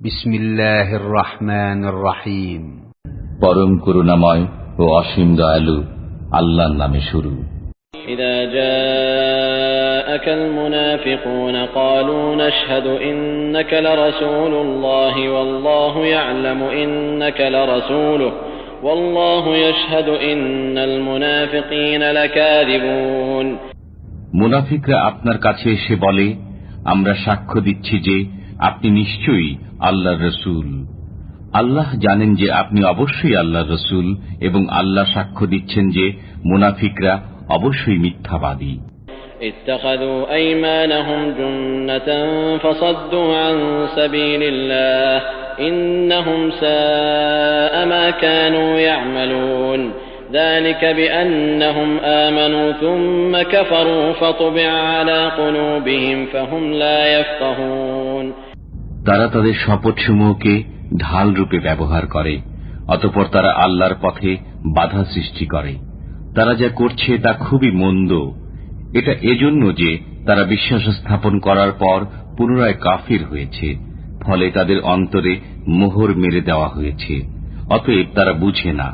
বিসমিল্লাহির রহমানির রহিম। পরম করুণাময় ও অসীম দয়ালু আল্লাহর নামে শুরু। إذا جاءك المنافقون قالوا نشهد إنك لرسول الله والله يعلم إنك لرسوله والله يشهد إن المنافقين لكاذبون। মুনাফিকরা আপনার কাছে এসে বলে, আমরা সাক্ষ্য দিচ্ছি যে আপনি নিশ্চয়ই আল্লাহর রাসূল। আল্লাহ জানেন যে আপনি অবশ্যই আল্লাহর রাসূল এবং আল্লাহ সাক্ষ্য দিচ্ছেন যে মুনাফিকরা অবশ্যই মিথ্যাবাদী। اتخذوا أيمانهم جنة فصدوا عن سبيل الله إنهم ساء ما كانوا يعملون ذلك بأنهم آمنوا ثم كفروا فطبع على قلوبهم فهم لا يفقهون। তারা তাদের শপথসমূহকে ঢাল রূপে ব্যবহার করে, অতঃপর তারা আল্লাহর পথে বাধা সৃষ্টি করে। তারা যা করছে তা খুবই মন্দ। এটা এজন্য যে তারা বিশ্বাস স্থাপন করার পর পুনরায় কাফির হয়েছে, ফলে তাদের অন্তরে মোহর মেরে দেওয়া হয়েছে, অতএব তারা বুঝে না।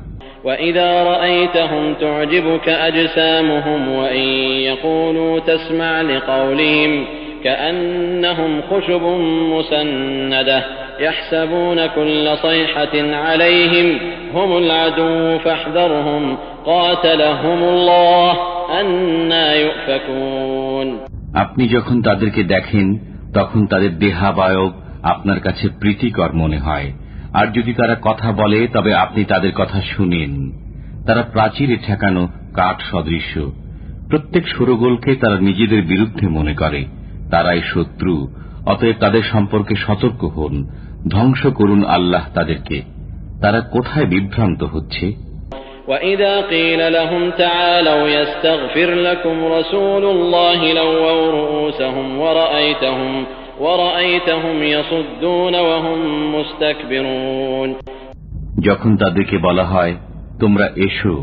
وَإِذَا رَأَيْتَهُمْ تُعْجِبُكَ أَجْسَامُهُمْ وَإِنْ يَقُولُوا تَسْمَعْ لِقَوْلِهِمْ كَأَنَّهُمْ خُشُبٌ مُّسَنَّدَةٌ يَحْسَبُونَ كُلَّ صَيْحَةٍ عَلَيْهِمْ هُمُ الْعَدُوُّ فَاحْذَرْهُمْ قَاتَلَهُمُ اللَّهُ أَنَّى يُؤْفَكُونَ। আপনি যখন তাদেরকে দেখেন তখন তাদের দেহাবয়ব আপনার কাছে প্রীতিকর মনে হয়, আর যদি তারা কথা বলে তবে আপনি তাদের কথা শুনেন। তারা প্রাচীরে ঠেকানো কাঠ সদৃশ্য। প্রত্যেক শোরগোলকে তারা নিজেদের বিরুদ্ধে মনে করে, তারাই শত্রু। অতএব তাদের সম্পর্কে সতর্ক হন, ধ্বংস করুন আল্লাহ তাদেরকে। তারা কোথায় বিভ্রান্ত হচ্ছে। وَإِذَا قِيلَ لَهُمْ تَعَالَوْا يَسْتَغْفِرْ لَكُمْ رَسُولُ اللَّهِ لَوَّوْا رُءُوسَهُمْ وَرَأَيْتَهُمْ يَصُدُّونَ وَهُمْ مُسْتَكْبِرُونَ। যখন তাদেরকে বলা হয়, তোমরা এসো,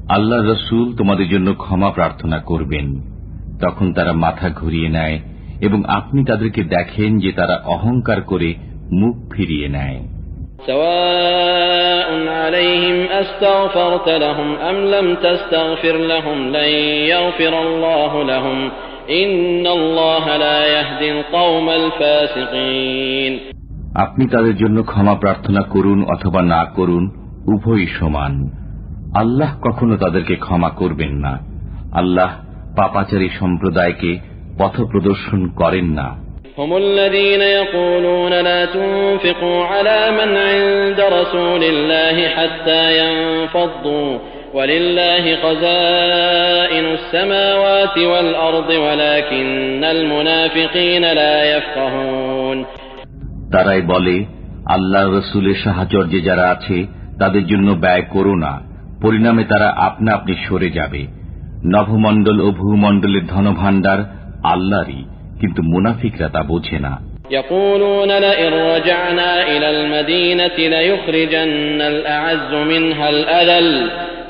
আল্লাহর রাসূল তোমাদের জন্য ক্ষমা প্রার্থনা করবেন, তখন তারা মাথা ঘুরিয়ে নেয় এবং আপনি তাদেরকে দেখেন যে তারা অহংকার করে মুখ ফিরিয়ে নেয়। سواء عليهم أستغفرت لهم أم لم تستغفر لهم لن يغفر الله لهم إن الله لا يهدي القوم الفاسقين। আপনি তাদের জন্য ক্ষমা প্রার্থনা করুন অথবা না করুন, উভয়ই সমান। আল্লাহ কখনো তাদেরকে ক্ষমা করবেন না। আল্লাহ পাপাচারী সম্প্রদায়কে পথ প্রদর্শন করেন না। هم الذين يقولون لا تنفقوا على من عند رسول الله حتى ينفضوا ولله خزائن السماوات والأرض ولكن المنافقين لا يفقهون। তারাই বলে, আল্লাহর রাসূলের সাহচর্যে যারা আছে তাদের জন্য ব্যয় করো না, পরিণামে তারা আপনা আপনি সরে যাবে। নভমণ্ডল ও ভূমণ্ডলের ধনভাণ্ডার আল্লাহরই, কিন্তু মুনাফিকরা তা বোঝে না। يقولون لئن رجعنا إلى المدينة ليخرجن الأعز منها الأذل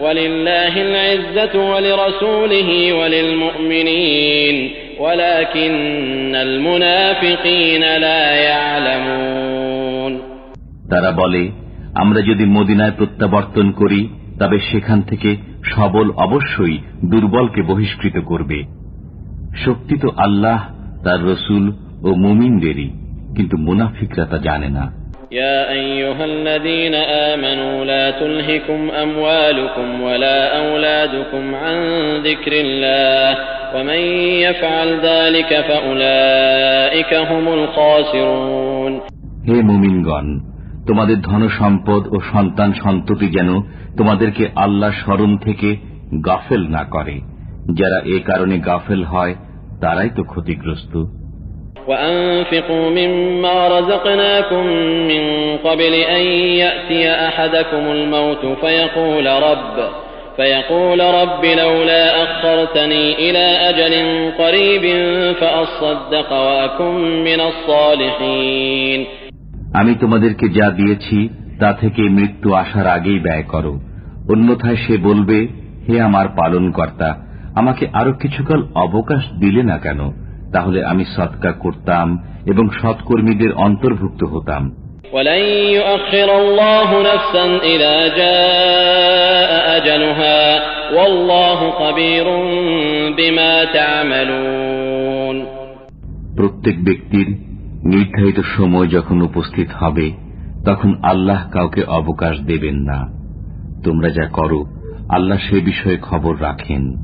ولله العزة ولرسوله وللمؤمنين ولكن المنافقين لا يعلمون। তারা বলে, আমরা যদি মদিনায় প্রত্যাবর্তন করি তবে সেখান থেকে সবল অবশ্যই দুর্বলকে বহিষ্কৃত করবে। শক্তি তো আল্লাহ, তার রাসূল ও মুমিনদেরই, কিন্তু মুনাফিকরা তা জানে না। يا أيها الذين آمنوا لا تلهكم أموالكم ولا أولادكم عن ذكر الله ومن يفعل ذلك فأولئك هم الخاسرون। হে মুমিনগণ, তোমাদের ধন সম্পদ ও সন্তান সন্ততি যেন তোমাদেরকে আল্লাহ স্মরণ থেকে গাফেল না করে। যারা এ কারণে গাফেল হয় তারাই তো ক্ষতিগ্রস্ত। وأنفقوا مما رزقناكم من قبل أن يأتي أحدكم الموت فيقول رب لولا أخرتني إلى أجل قريب فأصدق وأكن من الصالحين। আমি তোমাদেরকে যা দিয়েছি তা থেকে মৃত্যু আসার আগেই ব্যয় করো, অন্যথায় সে বলবে, হে আমার পালনকর্তা, আমাকে আরো কিছুকাল অবকাশ দিলে না কেন, তাহলে আমি সদকা করতাম এবং সৎকর্মীদের অন্তর্ভুক্ত হতাম। ولن يؤخر الله نفسا إذا جاء أجلها والله خبير بما تعملون। প্রত্যেক ব্যক্তির নির্ধারিত সময় যখন উপস্থিত হবে তখন আল্লাহ কাউকে অবকাশ দেবেন না। তোমরা যা করো আল্লাহ সে বিষয়ে খবর রাখেন।